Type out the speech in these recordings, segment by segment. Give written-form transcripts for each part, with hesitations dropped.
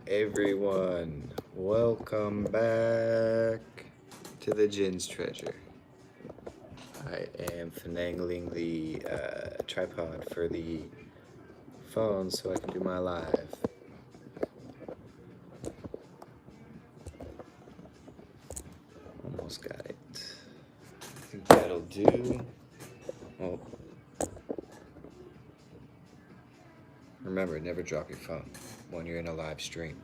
everyone, welcome back to the Djinns Treasure. I am finagling the tripod for the phone so I can do my live. Almost got it. I think that'll do. Oh. Remember, never drop your phone when you're in a live stream.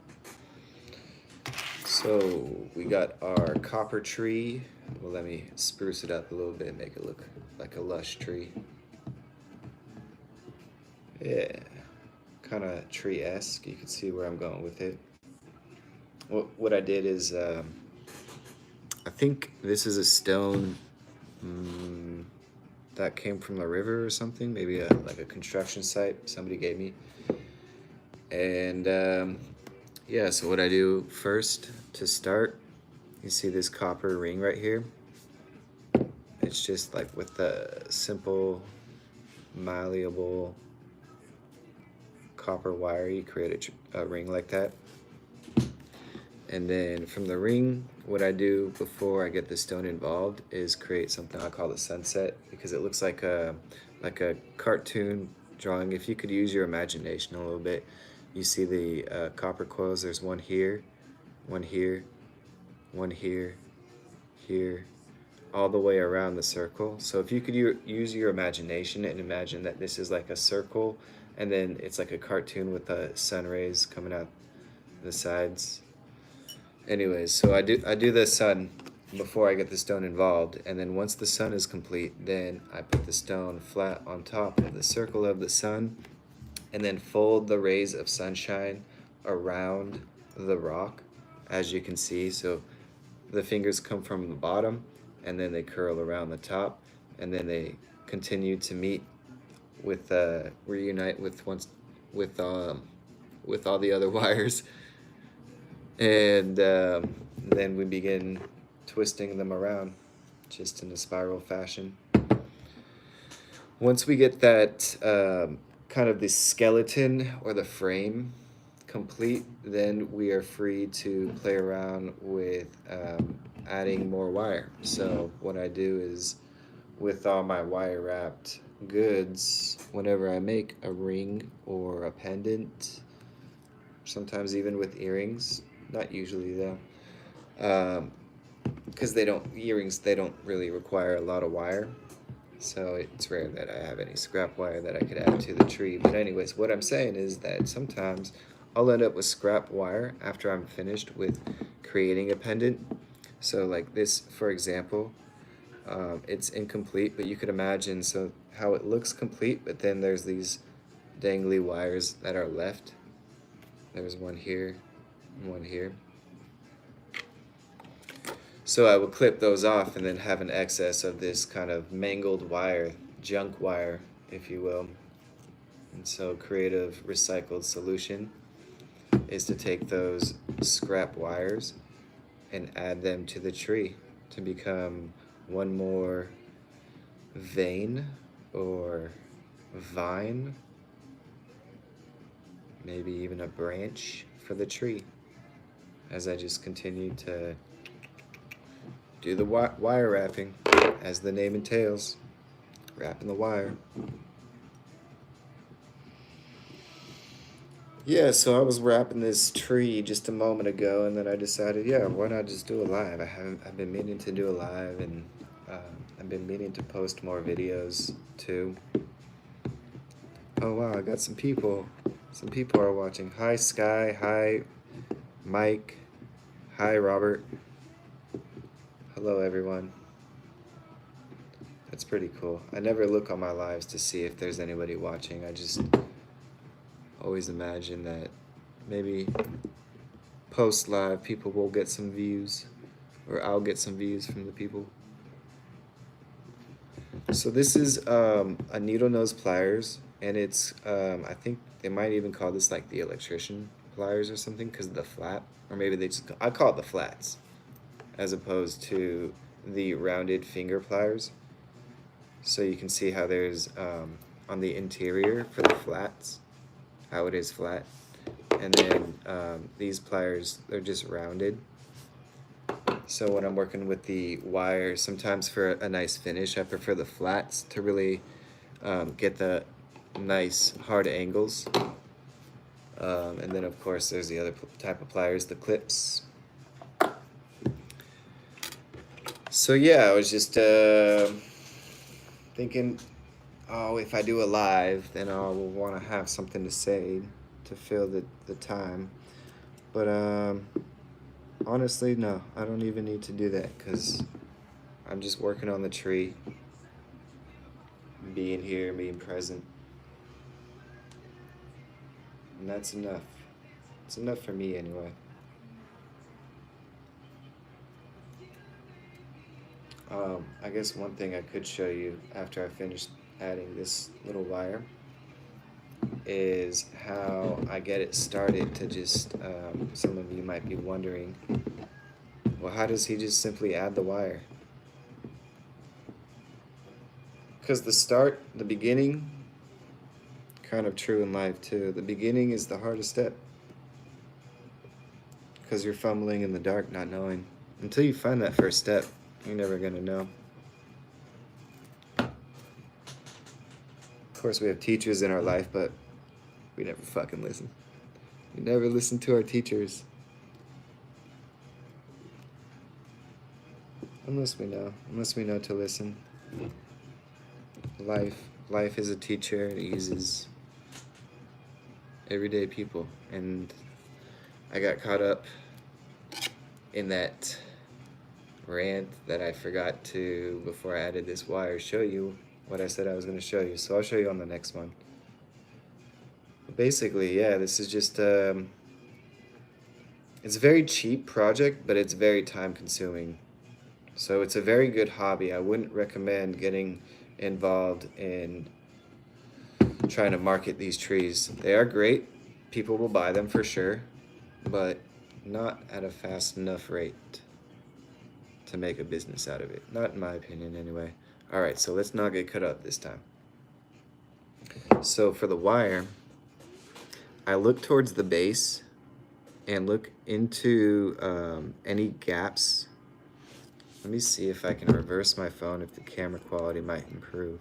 So we got our copper tree. Well, let me spruce it up a little bit and make it look like a lush tree. Yeah, kind of tree-esque. You can see where I'm going with it. What I did is, I think this is a stone that came from the river or something. Maybe like a construction site somebody gave me. And yeah, so what I do first to start, you see this copper ring right here. It's just like with the simple malleable copper wire, you create a ring like that. And then from the ring, what I do before I get the stone involved is create something I call the sunset, because it looks like a cartoon drawing. If you could use your imagination a little bit, you see the copper coils. There's one here, one here, one here, here, all the way around the circle. So if you could use your imagination and imagine that this is like a circle, and then it's like a cartoon with the sun rays coming out the sides. Anyways, so I do the sun before I get the stone involved, and then once the sun is complete, then I put the stone flat on top of the circle of the sun, and then fold the rays of sunshine around the rock, as you can see. So the fingers come from the bottom, and then they curl around the top, and then they continue to meet with reunite with all the other wires. And then we begin twisting them around, just in a spiral fashion. Once we get that kind of the skeleton or the frame complete, then we are free to play around with adding more wire. So what I do is, with all my wire wrapped goods, whenever I make a ring or a pendant, sometimes even with earrings, not usually though, because earrings don't really require a lot of wire, so it's rare that I have any scrap wire that I could add to the tree. But anyways, what I'm saying is that sometimes I'll end up with scrap wire after I'm finished with creating a pendant. So like this, for example, it's incomplete, but you could imagine so how it looks complete, but then there's these dangly wires that are left. There's one here, one here. So I will clip those off and then have an excess of this kind of mangled wire, junk wire, if you will. And so creative recycled solution is to take those scrap wires and add them to the tree to become one more vein or vine, maybe even a branch for the tree, as I just continue to do the wire wrapping, as the name entails, wrapping the wire. Yeah, so I was wrapping this tree just a moment ago, and then I decided, yeah, why not just do a live? I've been meaning to do a live, and I've been meaning to post more videos too. Oh wow, I got some people. Some people are watching. Hi Sky, hi Mike, hi Robert. Hello everyone. That's pretty cool. I never look on my lives to see if there's anybody watching. I just always imagine that maybe post live people will get some views, or I'll get some views from the people. So this is a needle nose pliers, and it's I think they might even call this like the electrician pliers or something, because of the flat, or maybe I call it the flats, as opposed to the rounded finger pliers. So you can see how there's on the interior for the flats, how it is flat, And then these pliers, they're just rounded. So when I'm working with the wire, sometimes for a nice finish, I prefer the flats to really get the nice hard angles. And then of course there's the other type of pliers, the clips. So yeah, I was just thinking, oh, if I do a live, then I will want to have something to say to fill the time. But honestly, no, I don't even need to do that because I'm just working on the tree, being here, being present. And that's enough. It's enough for me anyway. I guess one thing I could show you after I finish adding this little wire is how I get it started to just, some of you might be wondering, well, how does he just simply add the wire? Because the beginning, kind of true in life too, the beginning is the hardest step. Because you're fumbling in the dark, not knowing. Until you find that first step, you're never gonna know. Of course, we have teachers in our life, but we never fucking listen. We never listen to our teachers. Unless we know to listen. Life is a teacher. It uses everyday people. And I got caught up in that rant that I forgot to, before I added this wire, show you what I said I was going to show you. So I'll show you on the next one. But basically, yeah, this is just, it's a very cheap project, but it's very time consuming. So it's a very good hobby. I wouldn't recommend getting involved in trying to market these trees. They are great. People will buy them for sure, but not at a fast enough rate to make a business out of it. Not in my opinion, anyway. All right, so let's not get cut up this time. So for the wire, I look towards the base and look into any gaps. Let me see if I can reverse my phone, if the camera quality might improve.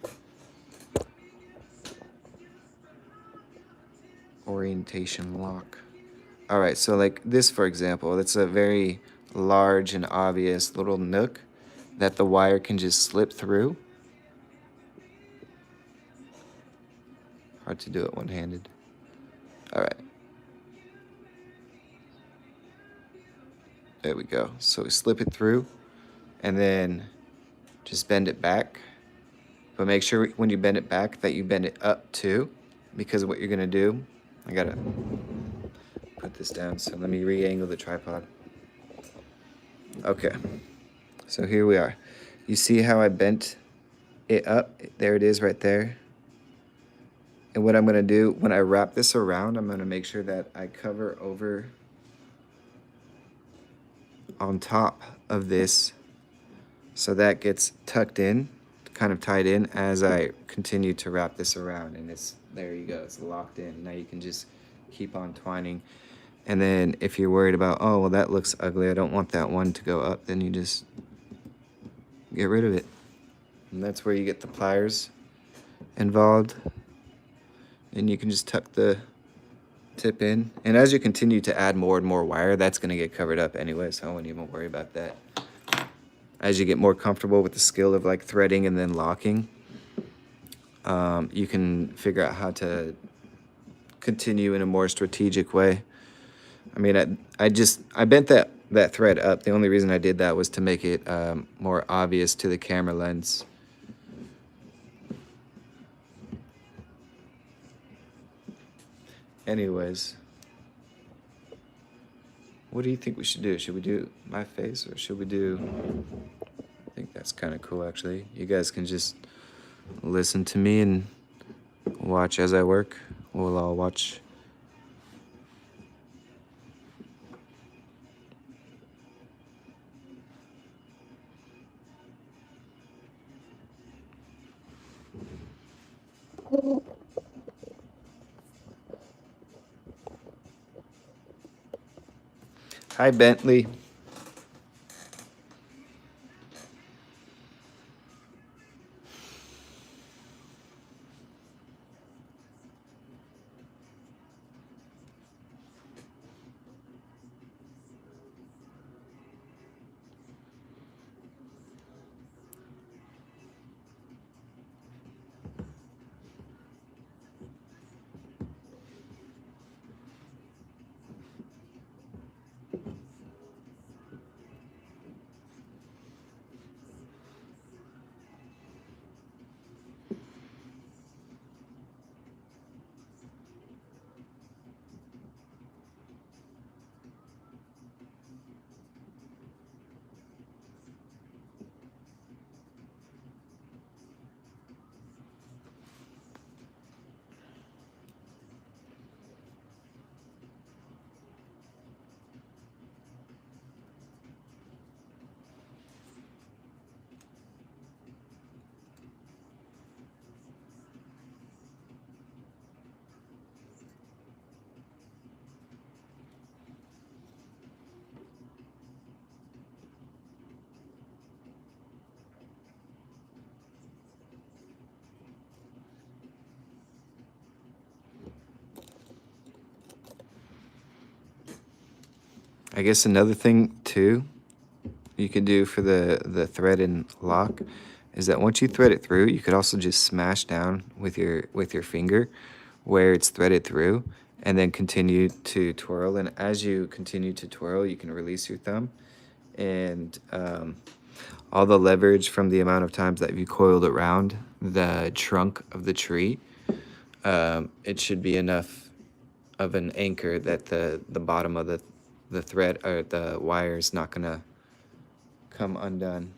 Orientation lock. All right, so like this, for example, that's a very large and obvious little nook that the wire can just slip through. Hard to do it one-handed. All right. There we go. So we slip it through and then just bend it back. But make sure when you bend it back that you bend it up too, because what you're gonna do, I gotta put this down, so let me re-angle the tripod. Okay, so here we are. You see how I bent it up? There it is right there. And what I'm gonna do, when I wrap this around, I'm gonna make sure that I cover over on top of this so that gets tucked in, kind of tied in as I continue to wrap this around, and it's, there you go, it's locked in. Now you can just keep on twining. And then if you're worried about, oh, well, that looks ugly, I don't want that one to go up, then you just get rid of it. And that's where you get the pliers involved. And you can just tuck the tip in. And as you continue to add more and more wire, that's gonna get covered up anyway, so I wouldn't even worry about that. As you get more comfortable with the skill of like threading and then locking, you can figure out how to continue in a more strategic way. I mean, I bent that thread up. The only reason I did that was to make it more obvious to the camera lens. Anyways, what do you think we should do? Should we do my face or should we do... I think that's kind of cool, actually. You guys can just listen to me and watch as I work. We'll all watch. Hi, Bentley. I guess another thing too you could do for the thread and lock is that once you thread it through, you could also just smash down with your finger where it's threaded through, and then continue to twirl. And as you continue to twirl, you can release your thumb, and all the leverage from the amount of times that you coiled around the trunk of the tree, it should be enough of an anchor that the bottom of the thread or the wire is not gonna come undone.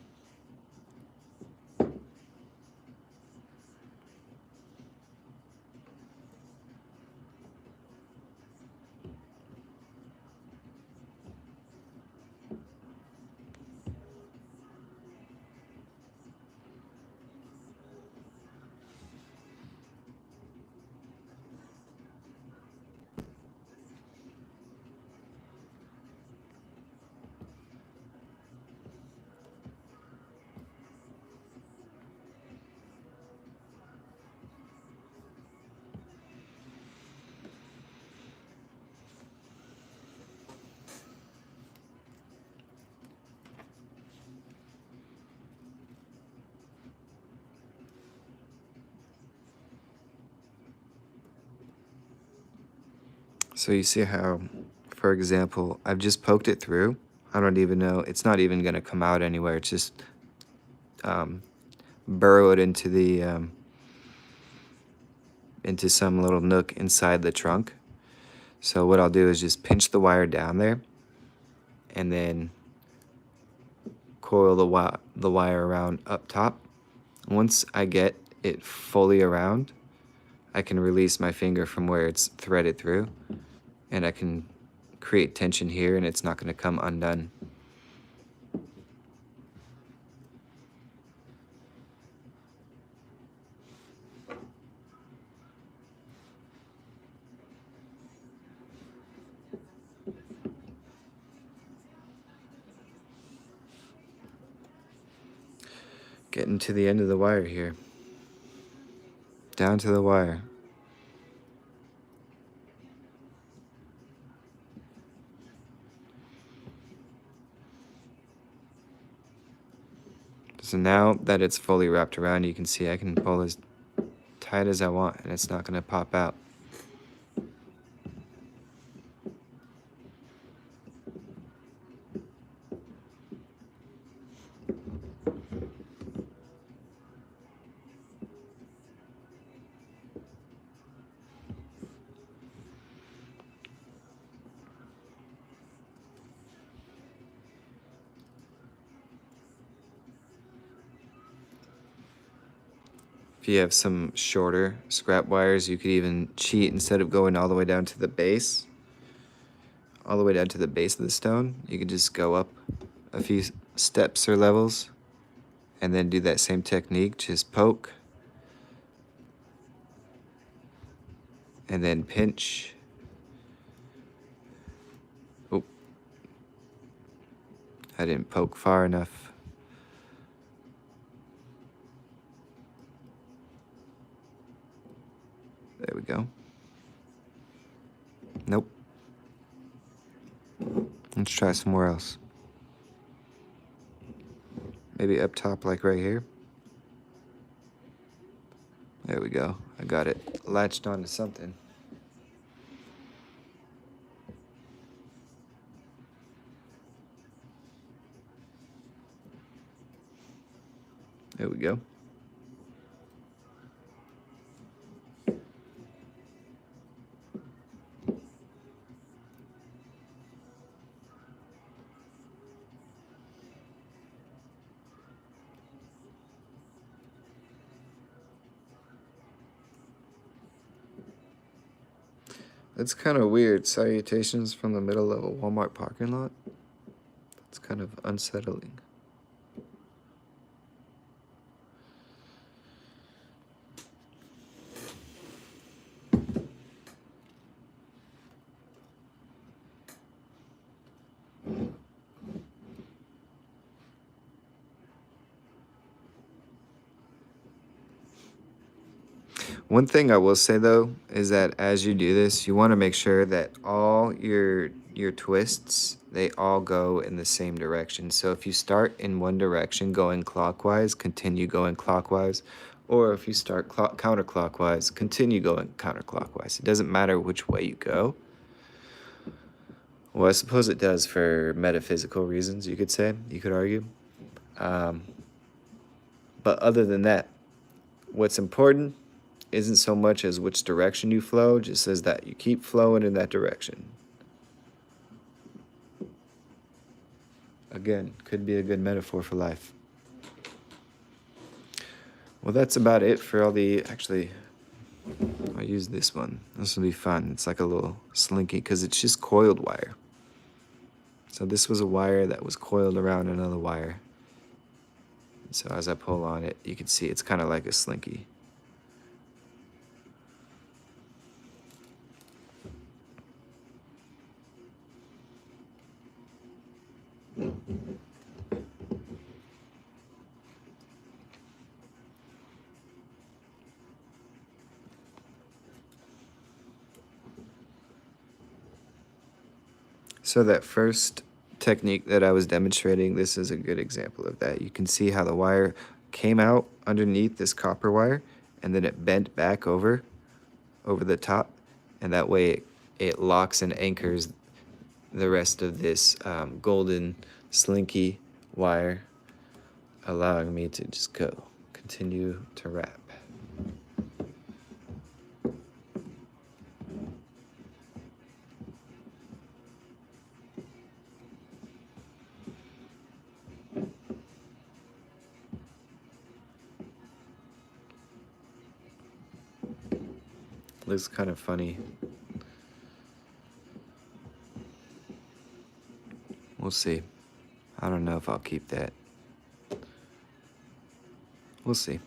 So you see how, for example, I've just poked it through. I don't even know, it's not even gonna come out anywhere. It's just burrowed into the into some little nook inside the trunk. So what I'll do is just pinch the wire down there, and then coil the wire around up top. Once I get it fully around, I can release my finger from where it's threaded through, and I can create tension here, and it's not going to come undone. Getting to the end of the wire here. Down to the wire. So now that it's fully wrapped around, you can see I can pull as tight as I want, and it's not going to pop out. If you have some shorter scrap wires, you could even cheat. Instead of going all the way down to the base, all the way down to the base of the stone, you could just go up a few steps or levels and then do that same technique. Just poke and then pinch. Oh, I didn't poke far enough. There we go. Nope. Let's try somewhere else. Maybe up top, like right here. There we go. I got it latched onto something. There we go. That's kind of weird. Salutations from the middle of a Walmart parking lot. That's kind of unsettling. One thing I will say though is that as you do this, you want to make sure that all your twists, they all go in the same direction. So if you start in one direction going clockwise, continue going clockwise, or if you start counterclockwise, continue going counterclockwise. It doesn't matter which way you go. Well, I suppose it does for metaphysical reasons, you could say, you could argue. But other than that, what's important isn't so much as which direction you flow, just as that you keep flowing in that direction. Again, could be a good metaphor for life. Well, that's about it for all the, actually, I'll use this one. This will be fun. It's like a little slinky because it's just coiled wire. So this was a wire that was coiled around another wire. So as I pull on it, you can see it's kind of like a slinky. So that first technique that I was demonstrating, this is a good example of that. You can see how the wire came out underneath this copper wire and then it bent back over the top, and that way it locks and anchors the rest of this golden slinky wire, allowing me to just continue to wrap. Looks kind of funny. We'll see. I don't know if I'll keep that. We'll see.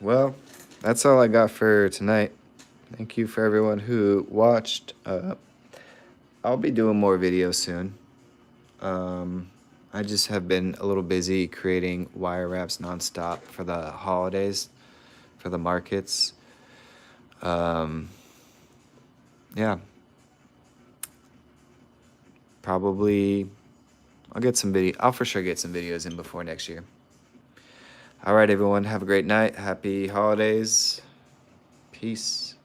Well, that's all I got for tonight. Thank you for everyone who watched. I'll be doing more videos soon. I just have been a little busy creating wire wraps nonstop for the holidays, for the markets. Yeah. Probably, I'll for sure get some videos in before next year. All right, everyone, have a great night. Happy holidays. Peace.